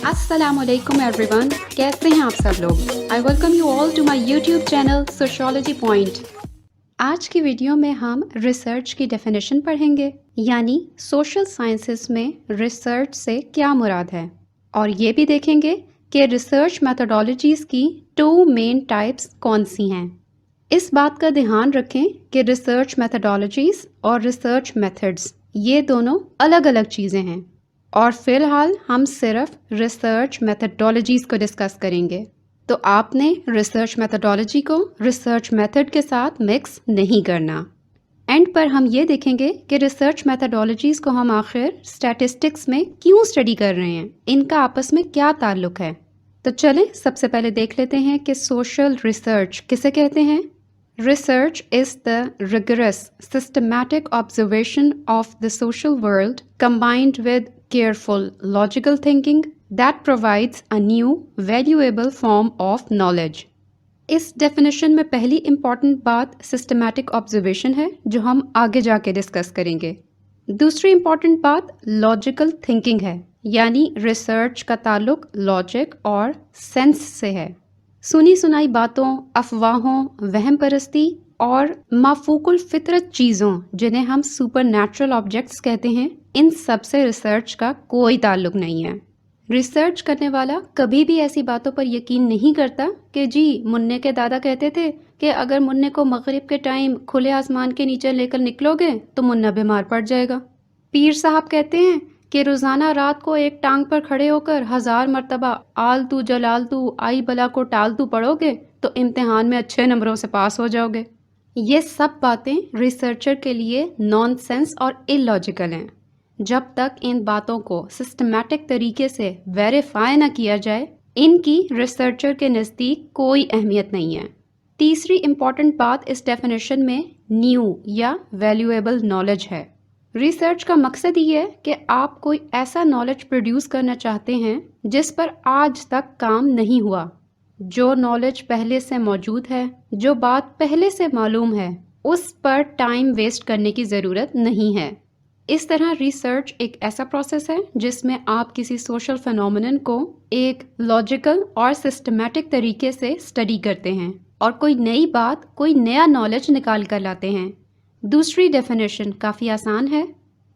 السلام علیکم every one, کیسے ہیں آپ سب لوگ؟ I welcome you all to my YouTube channel sociology point. آج کی ویڈیو میں ہم ریسرچ کی ڈیفینیشن پڑھیں گے، یعنی سوشل سائنسز میں ریسرچ سے کیا مراد ہے، اور یہ بھی دیکھیں گے کہ ریسرچ میتھڈالوجیز کی 2 مین ٹائپس کون سی ہیں۔ اس بات کا دھیان رکھیں کہ ریسرچ میتھڈالوجیز اور ریسرچ میتھڈز یہ دونوں الگ الگ چیزیں ہیں، اور فی الحال ہم صرف ریسرچ میتھڈالوجیز کو ڈسکس کریں گے، تو آپ نے ریسرچ میتھڈالوجی کو ریسرچ میتھڈ کے ساتھ مکس نہیں کرنا۔ اینڈ پر ہم یہ دیکھیں گے کہ ریسرچ میتھڈالوجیز کو ہم آخر اسٹیٹسٹکس میں کیوں اسٹڈی کر رہے ہیں، ان کا آپس میں کیا تعلق ہے۔ تو چلیں سب سے پہلے دیکھ لیتے ہیں کہ سوشل ریسرچ کسے کہتے ہیں۔ Research is the rigorous, systematic observation of the social world combined with careful, logical thinking that provides a new, valuable form of knowledge. اس ڈیفینیشن میں پہلی امپورٹنٹ بات سسٹمیٹک آبزرویشن ہے، جو ہم آگے جا کے ڈسکس کریں گے۔ دوسری امپورٹنٹ بات لاجیکل تھنکنگ ہے، یعنی ریسرچ کا تعلق لاجک اور سینس سے ہے۔ سنی سنائی باتوں، افواہوں، وہم پرستی اور مافوق الفطرت چیزوں، جنہیں ہم سپر نیچرل آبجیکٹس کہتے ہیں، ان سب سے ریسرچ کا کوئی تعلق نہیں ہے۔ ریسرچ کرنے والا کبھی بھی ایسی باتوں پر یقین نہیں کرتا کہ جی منع کے دادا کہتے تھے کہ اگر منع کو مغرب کے ٹائم کھلے آسمان کے نیچے لے کر نکلو گے تو منع بیمار پڑ جائے گا۔ پیر صاحب کہتے ہیں کہ روزانہ رات کو ایک ٹانگ پر کھڑے ہو کر 1000 مرتبہ آل تو جلال تو آئی بلا کو ٹال تو پڑھو گے تو امتحان میں اچھے نمبروں سے پاس ہو جاؤ گے۔ یہ سب باتیں ریسرچر کے لیے نان سینس اور اللاجیکل ہیں۔ جب تک ان باتوں کو سسٹمیٹک طریقے سے ویریفائی نہ کیا جائے، ان کی ریسرچر کے نزدیک کوئی اہمیت نہیں ہے۔ تیسری امپورٹنٹ بات اس ڈیفینیشن میں نیو یا ویلیویبل نالج ہے۔ ریسرچ کا مقصد یہ ہے کہ آپ کوئی ایسا نالج پروڈیوس کرنا چاہتے ہیں جس پر آج تک کام نہیں ہوا، جو نالج پہلے سے موجود ہے، جو بات پہلے سے معلوم ہے، اس پر ٹائم ویسٹ کرنے کی ضرورت نہیں ہے۔ اس طرح ریسرچ ایک ایسا پروسیس ہے جس میں آپ کسی سوشل فینومینن کو ایک لاجیکل اور سسٹمیٹک طریقے سے اسٹڈی کرتے ہیں اور کوئی نئی بات، کوئی نیا نالج نکال کر لاتے ہیں۔ دوسری ڈیفینیشن کافی آسان ہے۔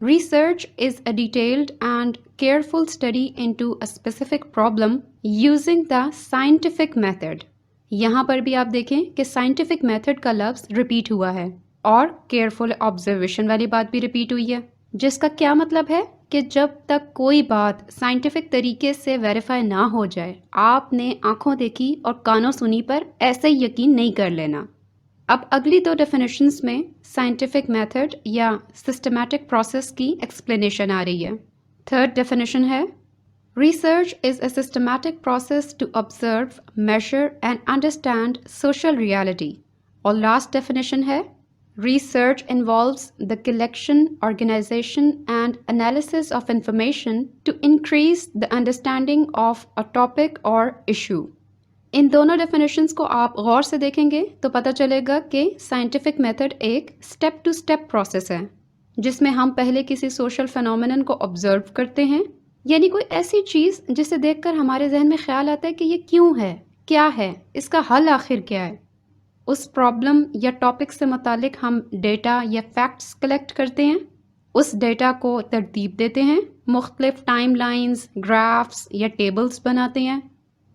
Research is a detailed and careful study into a specific problem using the scientific method. یہاں پر بھی آپ دیکھیں کہ سائنٹیفک میتھڈ کا لفظ ریپیٹ ہوا ہے اور کیئرفل آبزرویشن والی بات بھی ریپیٹ ہوئی ہے، جس کا کیا مطلب ہے کہ جب تک کوئی بات سائنٹیفک طریقے سے ویریفائی نہ ہو جائے، آپ نے آنکھوں دیکھی اور کانوں سنی پر ایسے ہی یقین نہیں کر لینا۔ اب اگلی 2 ڈیفینیشنز میں سائنٹیفک میتھڈ یا سسٹمیٹک پروسیس کی ایکسپلینیشن آ رہی ہے۔ تھرڈ ڈیفینیشن ہے research is a systematic process to observe, measure and understand social reality, اور لاسٹ ڈیفینیشن ہے research involves the collection, organisation and analysis of information to increase the understanding of a topic or issue. ان دونوں definitions کو آپ غور سے دیکھیں گے تو پتہ چلے گا کہ سائنٹیفک میتھڈ ایک اسٹیپ ٹو اسٹیپ پروسیس ہے، جس میں ہم پہلے کسی سوشل فینومینن کو آبزرو کرتے ہیں، یعنی کوئی ایسی چیز جسے دیکھ کر ہمارے ذہن میں خیال آتا ہے کہ یہ کیوں ہے، کیا ہے، اس کا حل آخر کیا ہے۔ اس پرابلم یا ٹاپک سے متعلق ہم ڈیٹا یا فیکٹس کلیکٹ کرتے ہیں، اس ڈیٹا کو ترتیب دیتے ہیں، مختلف ٹائم لائنز، گرافس یا ٹیبلز بناتے ہیں،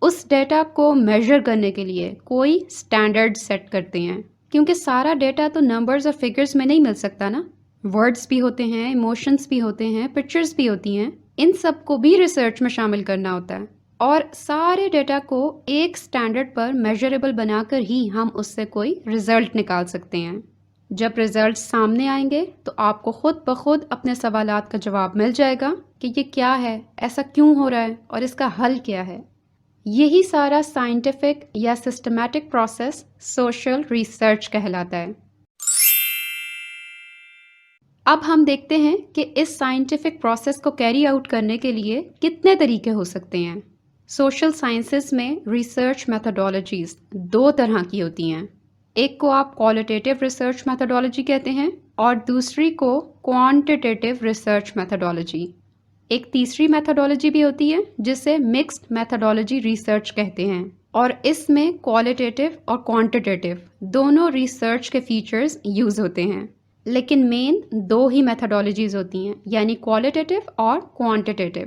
اس ڈیٹا کو میجر کرنے کے لیے کوئی سٹینڈرڈ سیٹ کرتے ہیں، کیونکہ سارا ڈیٹا تو نمبرز اور فگرز میں نہیں مل سکتا نا، ورڈز بھی ہوتے ہیں، ایموشنز بھی ہوتے ہیں، پکچرز بھی ہوتی ہیں، ان سب کو بھی ریسرچ میں شامل کرنا ہوتا ہے، اور سارے ڈیٹا کو ایک سٹینڈرڈ پر میجریبل بنا کر ہی ہم اس سے کوئی رزلٹ نکال سکتے ہیں۔ جب رزلٹ سامنے آئیں گے تو آپ کو خود بخود اپنے سوالات کا جواب مل جائے گا کہ یہ کیا ہے، ایسا کیوں ہو رہا ہے اور اس کا حل کیا ہے۔ یہی سارا سائنٹیفک یا سسٹمیٹک پروسیس سوشل ریسرچ کہلاتا ہے۔ اب ہم دیکھتے ہیں کہ اس سائنٹیفک پروسیس کو کیری آؤٹ کرنے کے لیے کتنے طریقے ہو سکتے ہیں۔ سوشل سائنسز میں ریسرچ میتھڈالوجیز 2 طرح کی ہوتی ہیں، ایک کو آپ کوالٹیٹیو ریسرچ میتھڈالوجی کہتے ہیں اور دوسری کو کوانٹیٹیو ریسرچ میتھڈالوجی۔ ایک تیسری میتھڈولوجی بھی ہوتی ہے جسے مکسڈ میتھڈولوجی ریسرچ کہتے ہیں، اور اس میں کوالٹیٹیو اور کوانٹیٹیو دونوں ریسرچ کے فیچرز یوز ہوتے ہیں، لیکن مین دو ہی میتھڈولوجیز ہوتی ہیں، یعنی کوالٹیٹیو اور کوانٹیٹیو۔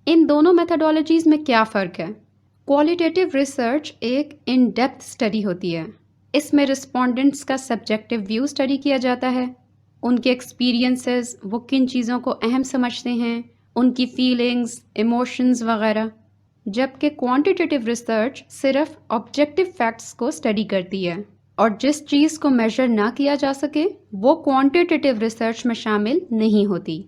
ان دونوں میتھڈولوجیز میں کیا فرق ہے؟ کوالٹیٹیو ریسرچ ایک ان ڈیپتھ اسٹڈی ہوتی ہے، اس میں رسپونڈنٹس کا سبجیکٹیو ویو اسٹڈی کیا جاتا ہے، ان کے ایکسپیرینسز، وہ کن چیزوں کو اہم سمجھتے ہیں، ان کی فیلنگز، ایموشنز وغیرہ، جبکہ کوانٹیٹیو ریسرچ صرف آبجیکٹیو فیکٹس کو اسٹڈی کرتی ہے، اور جس چیز کو میجر نہ کیا جا سکے وہ کوانٹیٹیو ریسرچ میں شامل نہیں ہوتی۔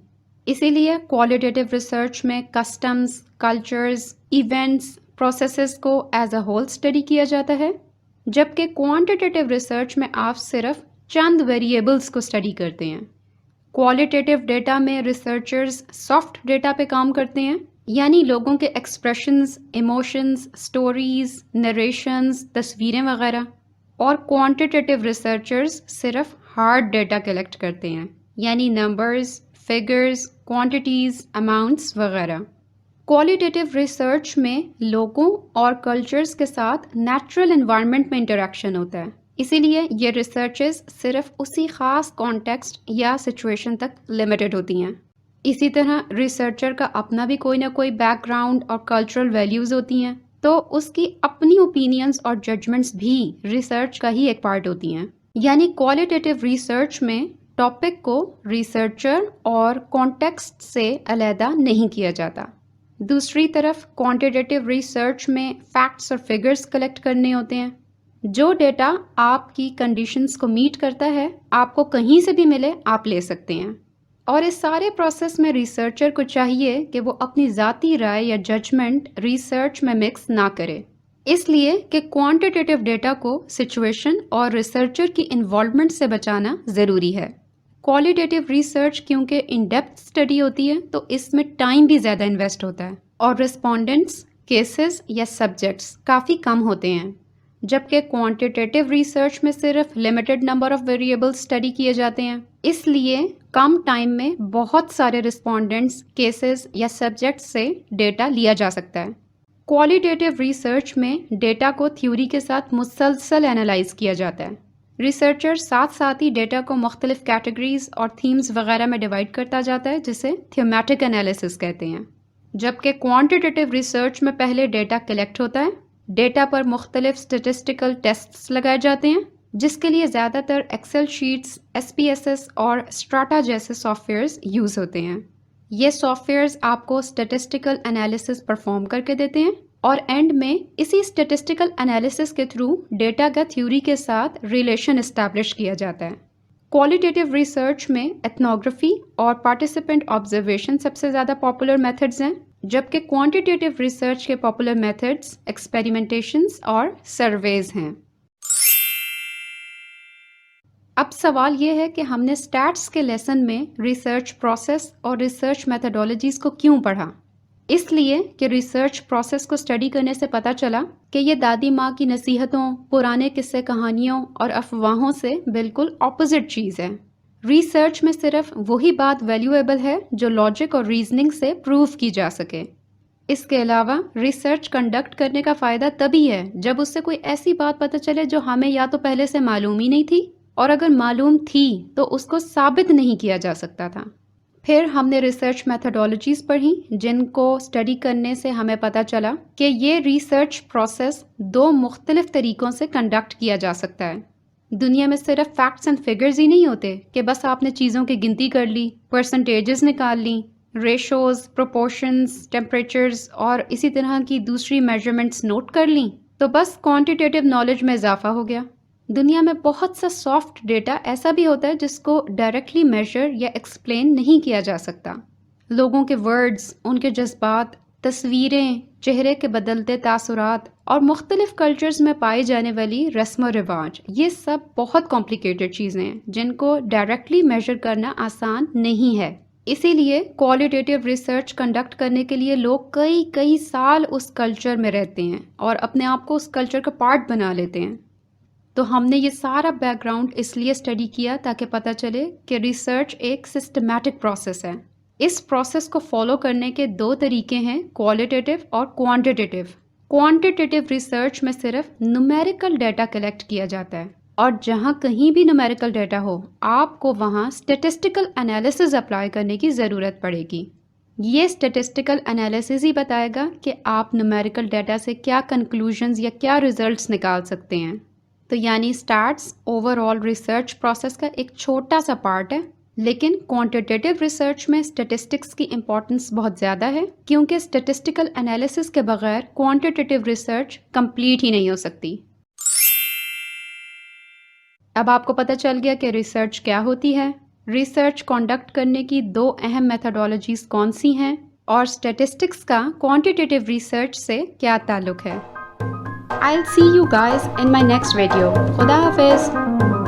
اسی لیے کوالٹیٹیو ریسرچ میں کسٹمز، کلچرز، ایونٹس، پروسیسز کو ایز اے ہول اسٹڈی کیا جاتا ہے، جبکہ کوانٹیٹیو ریسرچ میں آپ صرف چند ویریبلز کو اسٹڈی کرتے ہیں۔ کوالٹیٹیو ڈیٹا میں ریسرچرز سافٹ ڈیٹا پہ کام کرتے ہیں، یعنی لوگوں کے ایکسپریشنز، ایموشنز، سٹوریز، نریشنز، تصویریں وغیرہ، اور کوانٹیٹیو ریسرچرز صرف ہارڈ ڈیٹا کلیکٹ کرتے ہیں، یعنی نمبرز، فگرز، کوانٹیٹیز، اماؤنٹس وغیرہ۔ کوالٹیٹیو ریسرچ میں لوگوں اور کلچرز کے ساتھ نیچرل انوائرمنٹ میں انٹریکشن ہوتا ہے، اسی لیے یہ ریسرچز صرف اسی خاص کانٹیکسٹ یا سچویشن تک لمیٹڈ ہوتی ہیں۔ اسی طرح ریسرچر کا اپنا بھی کوئی نہ کوئی بیک گراؤنڈ اور کلچرل ویلیوز ہوتی ہیں، تو اس کی اپنی اوپینینز اور ججمنٹس بھی ریسرچ کا ہی ایک پارٹ ہوتی ہیں۔ یعنی کوالٹیٹیو ریسرچ میں ٹاپک کو ریسرچر اور کانٹیکسٹ سے علیحدہ نہیں کیا جاتا۔ دوسری طرف کوانٹیٹیو ریسرچ میں فیکٹس اور فگرز کلیکٹ کرنے ہوتے ہیں۔ جو ڈیٹا آپ کی کنڈیشنز کو میٹ کرتا ہے، آپ کو کہیں سے بھی ملے آپ لے سکتے ہیں، اور اس سارے پروسیس میں ریسرچر کو چاہیے کہ وہ اپنی ذاتی رائے یا ججمنٹ ریسرچ میں مکس نہ کرے، اس لیے کہ کوانٹیٹیو ڈیٹا کو سچویشن اور ریسرچر کی انوالومنٹ سے بچانا ضروری ہے۔ کوالٹیٹیو ریسرچ کیونکہ ان ڈیپتھ اسٹڈی ہوتی ہے تو اس میں ٹائم بھی زیادہ انویسٹ ہوتا ہے، اور رسپونڈنٹس، کیسز یا سبجیکٹس کافی کم ہوتے ہیں، جبکہ کوانٹیٹیو ریسرچ میں صرف limited number of variables study کیے جاتے ہیں، اس لیے کم ٹائم میں بہت سارے رسپونڈنٹس، کیسز یا سبجیکٹس سے ڈیٹا لیا جا سکتا ہے۔ کوالٹیٹیو ریسرچ میں ڈیٹا کو تھیوری کے ساتھ مسلسل انالائز کیا جاتا ہے۔ ریسرچر ساتھ ساتھ ہی ڈیٹا کو مختلف کیٹیگریز اور تھیمز وغیرہ میں ڈیوائڈ کرتا جاتا ہے، جسے تھیمیٹک انالیسس کہتے ہیں، جبکہ کوانٹیٹیو ریسرچ میں پہلے ڈیٹا کلیکٹ ہوتا ہے، ڈیٹا پر مختلف اسٹیٹسٹیکل ٹیسٹس لگائے جاتے ہیں، جس کے لیے زیادہ تر ایکسل شیٹس، SPSS اور اسٹراٹا جیسے سافٹ ویئرز یوز ہوتے ہیں۔ یہ سافٹ ویئرز آپ کو اسٹیٹسٹیکل انالیسس پرفارم کر کے دیتے ہیں، اور اینڈ میں اسی اسٹیٹسٹیکل انالیسس کے تھرو ڈیٹا کا تھیوری کے ساتھ ریلیشن اسٹیبلش کیا جاتا ہے۔ کوالٹیٹیو ریسرچ میں ایتھنوگرافی اور پارٹیسپینٹ آبزرویشن سب سے زیادہ پاپولر میتھڈز ہیں، جبکہ کوانٹیٹیو ریسرچ کے پاپولر میتھڈز ایکسپیریمنٹیشنز اور سرویز ہیں۔ اب سوال یہ ہے کہ ہم نے اسٹیٹس کے لیسن میں ریسرچ پروسیس اور ریسرچ میتھڈولوجیز کو کیوں پڑھا؟ اس لیے کہ ریسرچ پروسیس کو اسٹڈی کرنے سے پتہ چلا کہ یہ دادی ماں کی نصیحتوں، پرانے قصے کہانیوں اور افواہوں سے بالکل اپوزٹ چیز ہے۔ ریسرچ میں صرف وہی بات ویلیویبل ہے جو لاجک اور ریزننگ سے پروف کی جا سکے۔ اس کے علاوہ ریسرچ کنڈکٹ کرنے کا فائدہ تبھی ہے جب اس سے کوئی ایسی بات پتہ چلے جو ہمیں یا تو پہلے سے معلوم ہی نہیں تھی، اور اگر معلوم تھی تو اس کو ثابت نہیں کیا جا سکتا تھا۔ پھر ہم نے ریسرچ میتھڈولوجیز پڑھی جن کو اسٹڈی کرنے سے ہمیں پتہ چلا کہ یہ ریسرچ پروسیس دو مختلف طریقوں سے کنڈکٹ کیا جا سکتا ہے۔ دنیا میں صرف فیکٹس اینڈ فگرز ہی نہیں ہوتے کہ بس آپ نے چیزوں کی گنتی کر لی، پرسنٹیجز نکال لیں، ریشوز، پروپورشنز، ٹیمپریچرز اور اسی طرح کی دوسری میجرمنٹس نوٹ کر لیں تو بس کوانٹیٹیو نالج میں اضافہ ہو گیا۔ دنیا میں بہت سا سافٹ ڈیٹا ایسا بھی ہوتا ہے جس کو ڈائریکٹلی میجر یا ایکسپلین نہیں کیا جا سکتا۔ لوگوں کے ورڈز، ان کے جذبات، تصویریں، چہرے کے بدلتے تاثرات اور مختلف کلچرز میں پائی جانے والی رسم و رواج، یہ سب بہت کمپلیکیٹڈ چیزیں ہیں جن کو ڈائریکٹلی میجر کرنا آسان نہیں ہے۔ اسی لیے کوالٹیٹیو ریسرچ کنڈکٹ کرنے کے لیے لوگ کئی سال اس کلچر میں رہتے ہیں اور اپنے آپ کو اس کلچر کا پارٹ بنا لیتے ہیں۔ تو ہم نے یہ سارا بیک گراؤنڈ اس لیے اسٹڈی کیا تاکہ پتہ چلے کہ ریسرچ ایک سسٹمیٹک پروسیس ہے۔ اس پروسیس کو فالو کرنے کے دو طریقے ہیں، کوالٹیٹیو اور کوانٹیٹیو۔ کوانٹیٹیو ریسرچ میں صرف نومیریکل ڈیٹا کلیکٹ کیا جاتا ہے، اور جہاں کہیں بھی نومیریکل ڈیٹا ہو آپ کو وہاں اسٹیٹسٹیکل انالیسز اپلائی کرنے کی ضرورت پڑے گی۔ یہ اسٹیٹسٹیکل انالیسز ہی بتائے گا کہ آپ نومیریکل ڈیٹا سے کیا کنکلوژنز یا کیا ریزلٹس نکال سکتے ہیں۔ تو یعنی stats overall research process کا ایک چھوٹا سا پارٹ ہے، لیکن کوانٹیٹیو ریسرچ میں اسٹیٹسٹکس کی امپورٹنس بہت زیادہ ہے، کیونکہ اسٹیٹسٹیکل انالیسز کے بغیر کوانٹیٹیو ریسرچ کمپلیٹ ہی نہیں ہو سکتی۔ اب آپ کو پتہ چل گیا کہ ریسرچ کیا ہوتی ہے، ریسرچ کنڈکٹ کرنے کی دو اہم میتھڈالوجیز کون سی ہیں، اور اسٹیٹسٹکس کا کوانٹیٹیو ریسرچ سے کیا تعلق ہے۔ I'll see you guys in my next video. خدا حافظ.